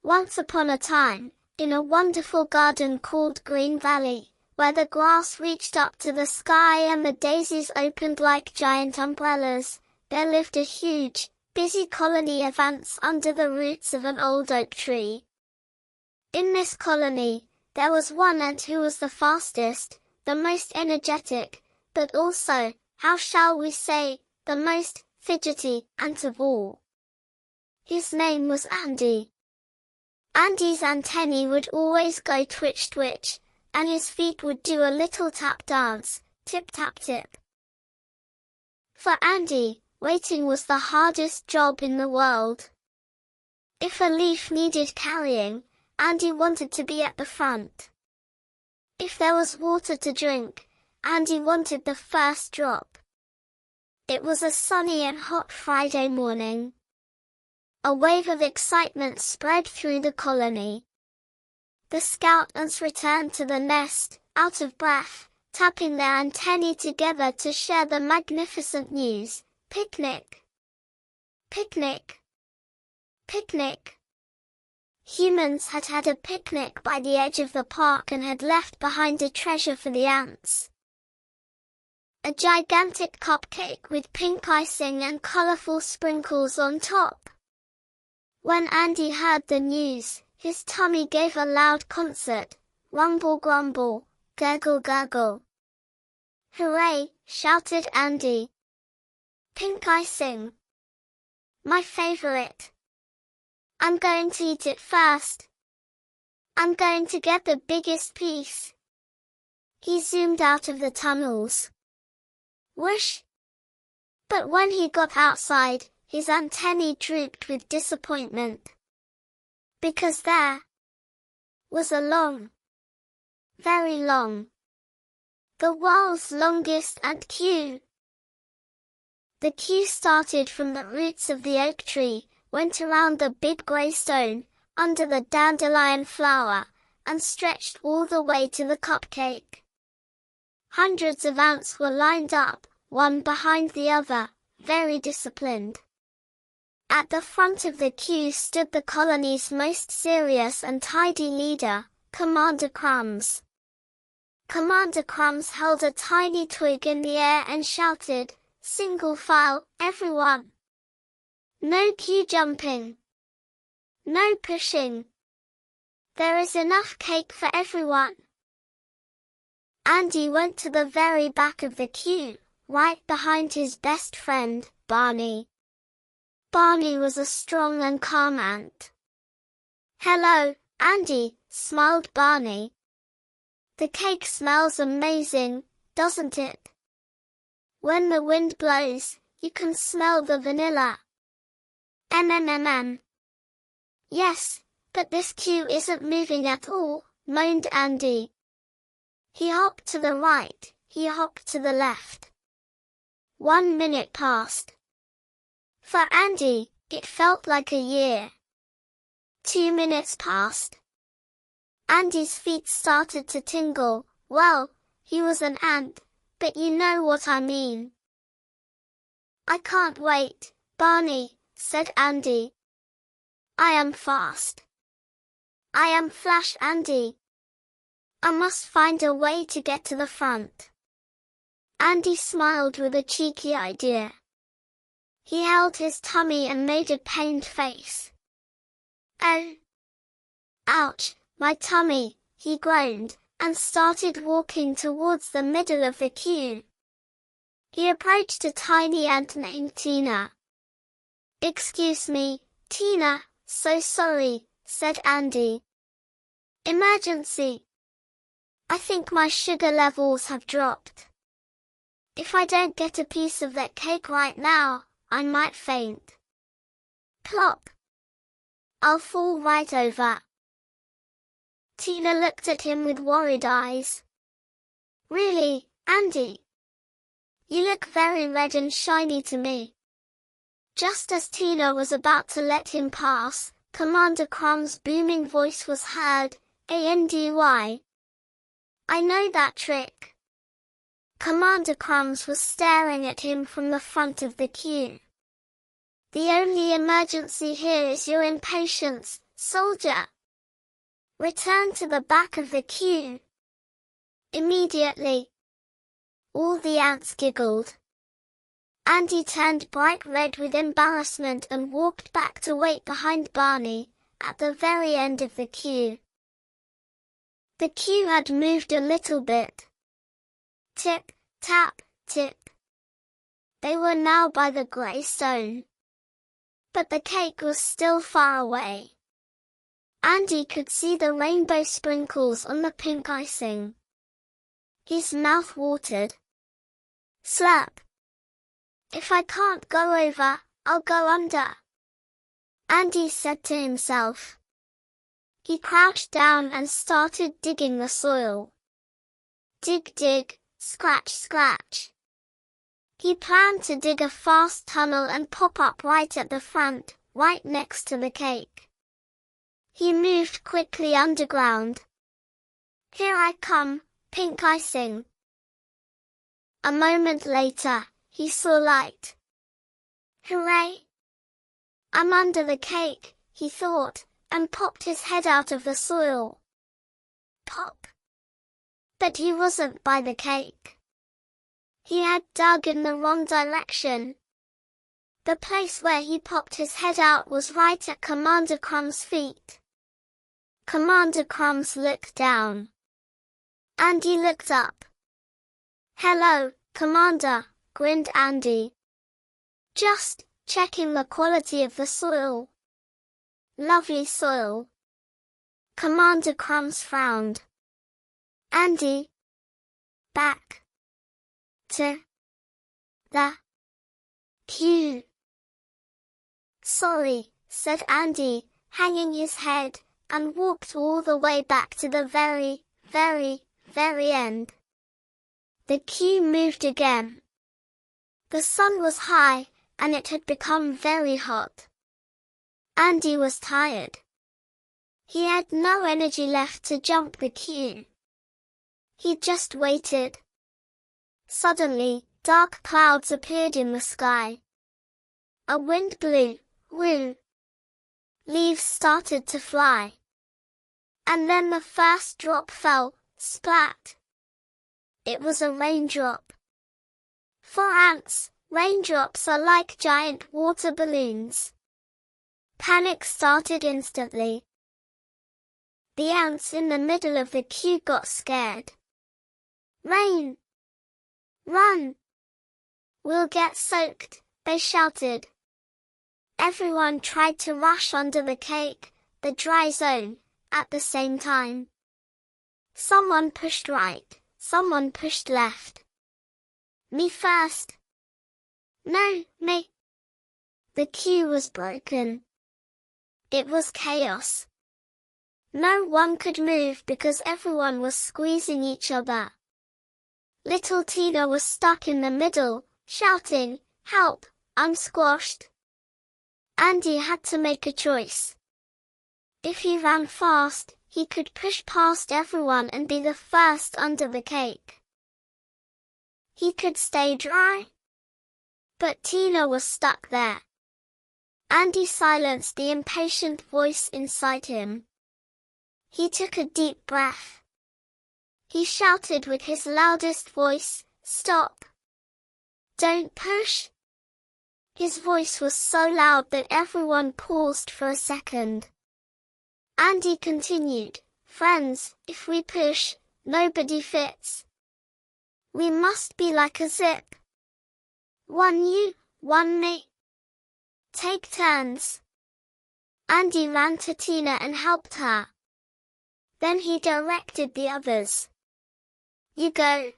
Once upon a time, in a wonderful garden called Green Valley, where the grass reached up to the sky and the daisies opened like giant umbrellas, there lived a huge, busy colony of ants under the roots of an old oak tree. In this colony, there was one ant who was the fastest, the most energetic, but also, how shall we say, the most fidgety ant of all. His name was Andy. Andy's antennae would always go twitch-twitch, and his feet would do a little tap dance, tip-tap-tip. For Andy, waiting was the hardest job in the world. If a leaf needed carrying, Andy wanted to be at the front. If there was water to drink, Andy wanted the first drop. It was a sunny and hot Friday morning. A wave of excitement spread through the colony. The scout ants returned to the nest, out of breath, tapping their antennae together to share the magnificent news. Picnic! Picnic! Picnic! Humans had had a picnic by the edge of the park and had left behind a treasure for the ants. A gigantic cupcake with pink icing and colorful sprinkles on top. When Andy heard the news, his tummy gave a loud concert. Rumble grumble, gurgle gurgle. Hooray, shouted Andy. Pink icing. My favorite. I'm going to eat it first. I'm going to get the biggest piece. He zoomed out of the tunnels. Whoosh! But when he got outside, his antennae drooped with disappointment. Because there was a long, very long, the world's longest ant queue. The queue started from the roots of the oak tree, went around the big grey stone, under the dandelion flower, and stretched all the way to the cupcake. Hundreds of ants were lined up, one behind the other, very disciplined. At the front of the queue stood the colony's most serious and tidy leader, Commander Crumbs. Commander Crumbs held a tiny twig in the air and shouted, "Single file, everyone! No queue jumping! No pushing! There is enough cake for everyone!" Andy went to the very back of the queue, right behind his best friend, Barney. Barney was a strong and calm ant. "Hello, Andy," smiled Barney. "The cake smells amazing, doesn't it? When the wind blows, you can smell the vanilla." "Yes, but this queue isn't moving at all," moaned Andy. He hopped to the right, he hopped to the left. 1 minute passed. For Andy, it felt like a year. 2 minutes passed. Andy's feet started to tingle. Well, he was an ant, but you know what I mean. "I can't wait, Barney," said Andy. "I am fast. I am Flash Andy. I must find a way to get to the front." Andy smiled with a cheeky idea. He held his tummy and made a pained face. "Oh! Ouch, my tummy," he groaned, and started walking towards the middle of the queue. He approached a tiny ant named Tina. "Excuse me, Tina, so sorry," said Andy. "Emergency. I think my sugar levels have dropped. If I don't get a piece of that cake right now, I might faint. Plop. I'll fall right over." Tina looked at him with worried eyes. "Really, Andy? You look very red and shiny to me." Just as Tina was about to let him pass, Commander Crumb's booming voice was heard, "Andy. I know that trick." Commander Crumbs was staring at him from the front of the queue. "The only emergency here is your impatience," soldier. Return to the back of the queue. Immediately. All the ants giggled. Andy turned bright red with embarrassment and walked back to wait behind Barney, at the very end of the queue. The queue had moved a little bit. Tip, tap, tip. They were now by the grey stone. But the cake was still far away. Andy could see the rainbow sprinkles on the pink icing. His mouth watered. Slap. If I can't go over, I'll go under, Andy said to himself. He crouched down and started digging the soil. Dig, dig, scratch, scratch. He planned to dig a fast tunnel and pop up right at the front, right next to the cake. He moved quickly underground. Here I come, pink icing. A moment later, he saw light. Hooray! I'm under the cake, he thought, and popped his head out of the soil. Pop! But he wasn't by the cake. He had dug in the wrong direction. The place where he popped his head out was right at Commander Crumb's feet. Commander Crumbs looked down. Andy looked up. Hello, Commander, grinned Andy. Just checking the quality of the soil. Lovely soil. Commander Crumbs frowned. Andy. Back. To. The. Queue. Sorry, said Andy, hanging his head, and walked all the way back to the very end. The queue moved again. The sun was high, and it had become very hot. Andy was tired. He had no energy left to jump the queue. He just waited. Suddenly, dark clouds appeared in the sky. A wind blew, whoo. Leaves started to fly. And then the first drop fell, splat. It was a raindrop. For ants, raindrops are like giant water balloons. Panic started instantly. The ants in the middle of the queue got scared. Rain! Run! We'll get soaked, they shouted. Everyone tried to rush under the cake, the dry zone, at the same time. Someone pushed right, someone pushed left. Me first. No, me. The queue was broken. It was chaos. No one could move because everyone was squeezing each other. Little Tina was stuck in the middle, shouting, Help, I'm squashed. Andy had to make a choice. If he ran fast, he could push past everyone and be the first under the cake. He could stay dry. But Tina was stuck there. Andy silenced the impatient voice inside him. He took a deep breath. He shouted with his loudest voice, Stop! Don't push! His voice was so loud that everyone paused for a second. Andy continued, Friends, if we push, nobody fits. We must be like a zip. One you, one me. Take turns. Andy ran to Tina and helped her. Then he directed the others. You go.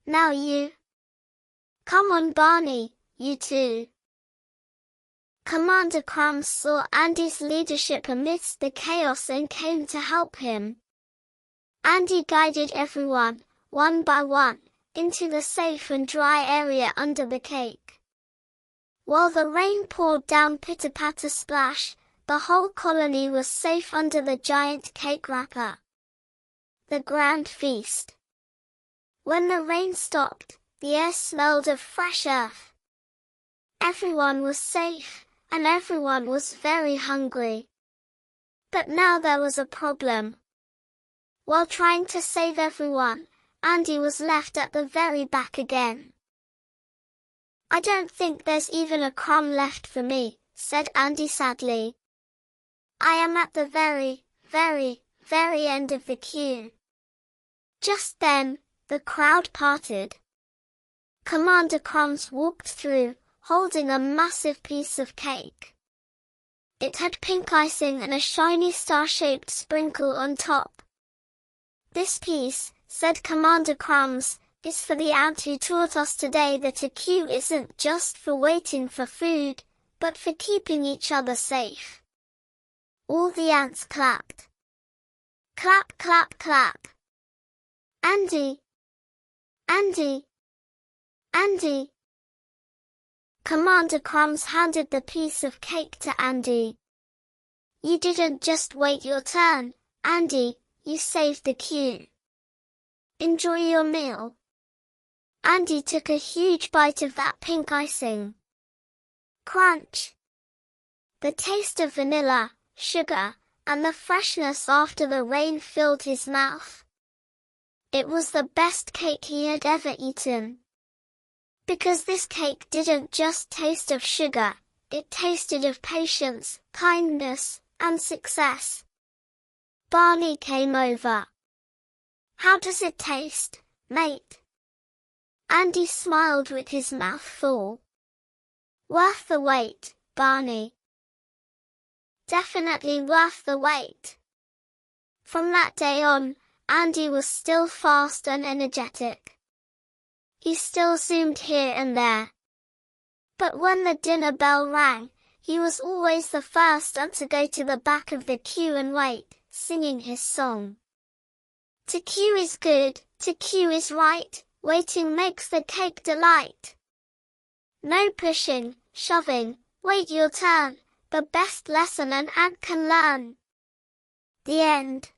Now you. Come on, Barney, you too. Commander Crumbs saw Andy's leadership amidst the chaos and came to help him. Andy guided everyone, one by one, into the safe and dry area under the cake. While the rain poured down pitter-patter splash, the whole colony was safe under the giant cake wrapper. The grand feast. When the rain stopped, the air smelled of fresh earth. Everyone was safe, and everyone was very hungry. But now there was a problem. While trying to save everyone, Andy was left at the very back again. "I don't think there's even a crumb left for me," said Andy sadly. "I am at the very, very, very end of the queue." Just then, the crowd parted. Commander Crumbs walked through, holding a massive piece of cake. It had pink icing and a shiny star-shaped sprinkle on top. "This piece," said Commander Crumbs, "is for the ant who taught us today that a queue isn't just for waiting for food, but for keeping each other safe." All the ants clapped. Clap, clap, clap. "Andy! Andy! Andy!" Commander Crumbs handed the piece of cake to Andy. "You didn't just wait your turn, Andy, you saved the queue. Enjoy your meal." Andy took a huge bite of that pink icing. Crunch! The taste of vanilla, sugar, and the freshness after the rain filled his mouth. It was the best cake he had ever eaten. Because this cake didn't just taste of sugar, it tasted of patience, kindness, and success. Barney came over. "How does it taste, mate?" Andy smiled with his mouth full. "Worth the wait, Barney." "Definitely worth the wait." From that day on, Andy was still fast and energetic. He still zoomed here and there. But when the dinner bell rang, he was always the first one to go to the back of the queue and wait, singing his song. "To queue is good, to queue is right, waiting makes the cake delight. No pushing, shoving, wait your turn, the best lesson an ant can learn." The end.